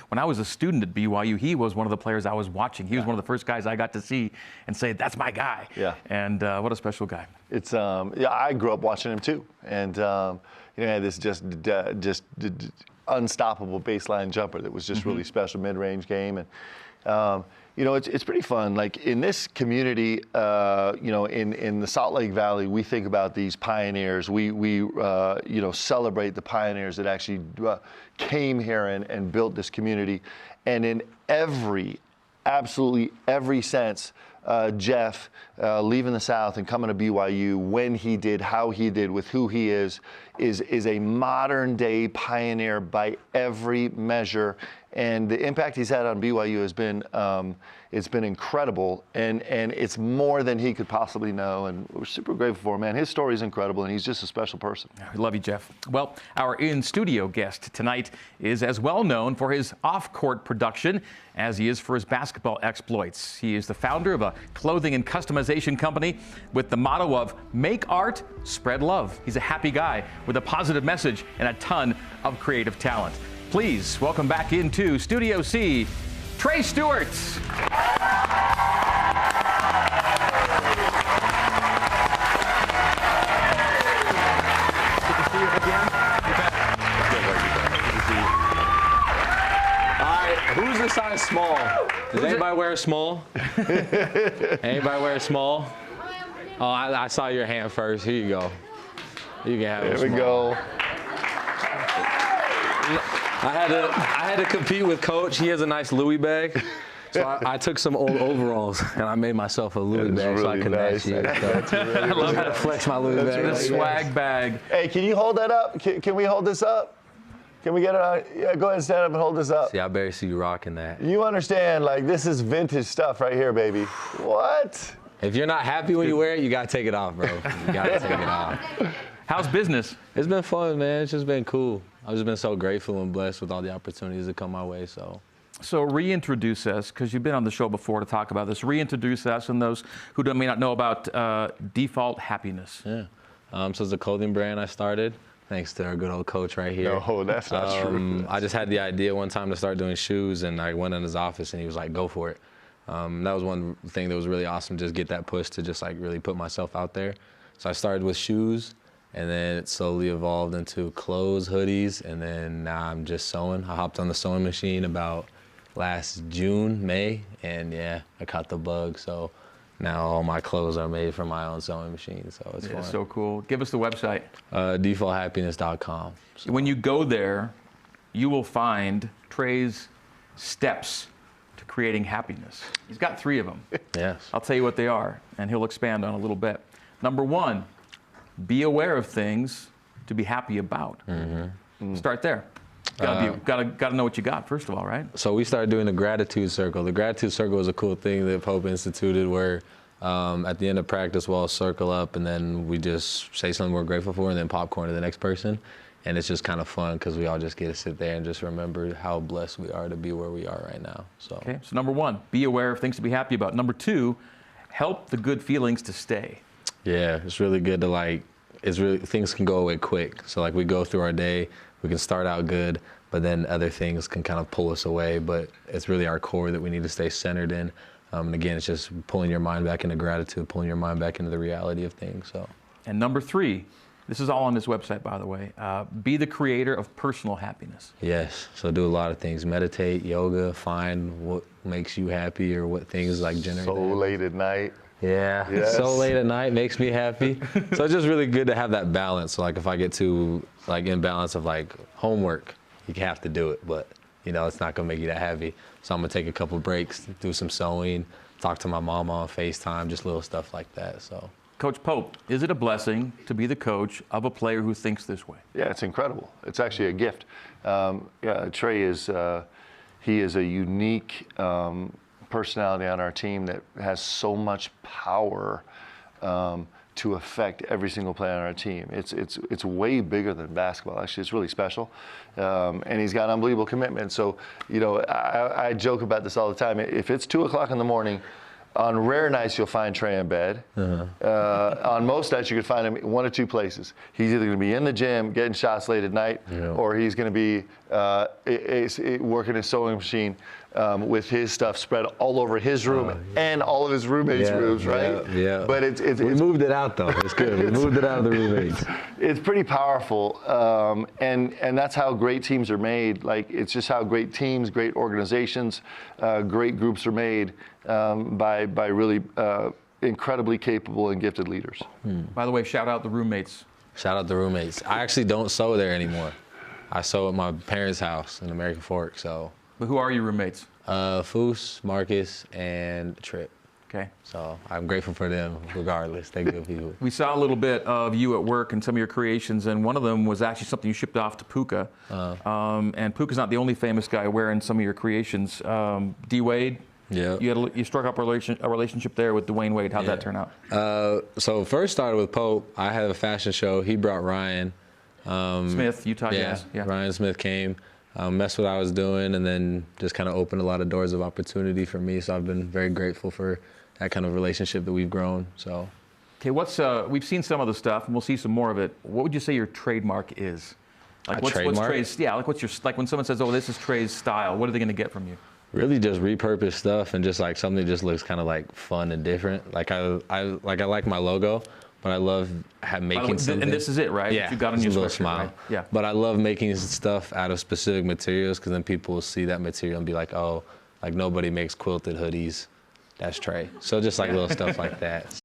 when I was a student at BYU, he was one of the players I was watching. He was one of the first guys I got to see and say, that's my guy. Yeah. And what a special guy. It's yeah, I grew up watching him too, and you know, this just unstoppable baseline jumper that was just really special, mid-range game, and you know, it's pretty fun. Like in this community, you know, in the Salt Lake Valley, we think about these pioneers. We you know, celebrate the pioneers that actually came here and built this community, and in absolutely every sense. Jeff leaving the South and coming to BYU, when he did, how he did, with who he is a modern day pioneer by every measure. And the impact he's had on BYU has been, it's been incredible, and it's more than he could possibly know. And we're super grateful for him, man. His story is incredible, and he's just a special person. We love you, Jeff. Well, our in-studio guest tonight is as well known for his off-court production as he is for his basketball exploits. He is the founder of a clothing and customization company with the motto of "Make art, spread love." He's a happy guy with a positive message and a ton of creative talent. Please welcome back into Studio C, Trey Stewart. Who's the size small? Does anybody wear a small? Anybody wear a small? Oh, I saw your hand first. Here you go. You can have it. There we go. I had to compete with Coach. He has a nice Louis bag. So I took some old overalls and I made myself a Louis bag really so I could match you. I love how to flex my Louis bag. The swag bag. Hey, can you hold that up? Can we hold this up? Can we get it on? Yeah, go ahead and stand up and hold this up. See, I barely see you rocking that. You understand, like, this is vintage stuff right here, baby. What? If you're not happy when you wear it, you got to take it off, bro. You got to take it off. How's business? It's been fun, man. It's just been cool. I've just been so grateful and blessed with all the opportunities that come my way, So reintroduce us, because you've been on the show before to talk about this. Reintroduce us and those who may not know about Default Happiness. Yeah. So it's a clothing brand I started, thanks to our good old coach right here. No, that's not true. I just had the idea one time to start doing shoes, and I went in his office, and he was like, go for it. That was one thing that was really awesome, just get that push to just like really put myself out there. So I started with shoes, and then it slowly evolved into clothes, hoodies, and then now I'm just sewing. I hopped on the sewing machine about last June, May, and yeah, I caught the bug. So now all my clothes are made from my own sewing machine, so it's fun. So cool. Give us the website. DefaultHappiness.com. So when you go there, you will find Trey's steps to creating happiness. He's got 3 of them. Yes. I'll tell you what they are, and he'll expand on a little bit. Number 1, be aware of things to be happy about. Start there. Gotta know what you got, first of all, right? So we started doing the gratitude circle. The gratitude circle was a cool thing that Pope instituted where at the end of practice, we'll all circle up and then we just say something we're grateful for and then popcorn to the next person. And it's just kind of fun because we all just get to sit there and just remember how blessed we are to be where we are right now. Okay, so number 1, be aware of things to be happy about. Number 2, help the good feelings to stay. Yeah, it's really good to things can go away quick. So like we go through our day, we can start out good, but then other things can kind of pull us away. But it's really our core that we need to stay centered in. And again, it's just pulling your mind back into gratitude, pulling your mind back into the reality of things. So. And number 3, this is all on this website, by the way, be the creator of personal happiness. Yes, so do a lot of things. Meditate, yoga, find what makes you happy or what things like generate. So late at night. Yeah, yes. So late at night makes me happy. So it's just really good to have that balance. So like if I get too like imbalance of like homework, you have to do it, but you know, it's not gonna make you that happy. So I'm gonna take a couple breaks, do some sewing, talk to my mama on FaceTime, just little stuff like that, so. Coach Pope, is it a blessing to be the coach of a player who thinks this way? Yeah, it's incredible. It's actually a gift. Yeah, Trey is, he is a unique personality on our team that has so much power to affect every single player on our team. It's way bigger than basketball. Actually, it's really special, and he's got unbelievable commitment. So, you know, I joke about this all the time. If it's 2 o'clock in the morning, On rare nights, you'll find Trey in bed. On most nights, you can find him in one of two places. He's either going to be in the gym getting shots late at night, or he's going to be working his sewing machine with his stuff spread all over his room and all of his roommates' rooms, right? Yeah. But we moved it out though. It's good. We moved it out of the roommates. It's pretty powerful, and that's how great teams are made. Like, it's just how great teams, great organizations, great groups are made by really incredibly capable and gifted leaders. By the way, shout out the roommates. Shout out the roommates. I actually don't sew there anymore. I sew at my parents' house in American Fork. So. But who are your roommates? Foos, Marcus, and Trip. Okay. So I'm grateful for them regardless. They're good people. We saw a little bit of you at work and some of your creations, and one of them was actually something you shipped off to Puka. And Puka's not the only famous guy wearing some of your creations. D. Wade. Yeah. You struck up a relationship there with Dwayne Wade. How'd that turn out? So first started with Pope. I had a fashion show. He brought Ryan. Smith, Utah Jazz. Yeah. Ryan Smith came. Messed with what I was doing, and then just kind of opened a lot of doors of opportunity for me. So I've been very grateful for that kind of relationship that we've grown. So, okay, we've seen some of the stuff, and we'll see some more of it. What would you say your trademark is? Like what's Trey's? Yeah, like when someone says, "Oh, this is Trey's style," what are they going to get from you? Really, just repurpose stuff and just like something that just looks kind of like fun and different. Like I like my logo. But I love making something. And this is it, right? Yeah, you got on your little smile. Right? Yeah. But I love making stuff out of specific materials because then people will see that material and be like, oh, like nobody makes quilted hoodies. That's Trey. So just like little stuff like that.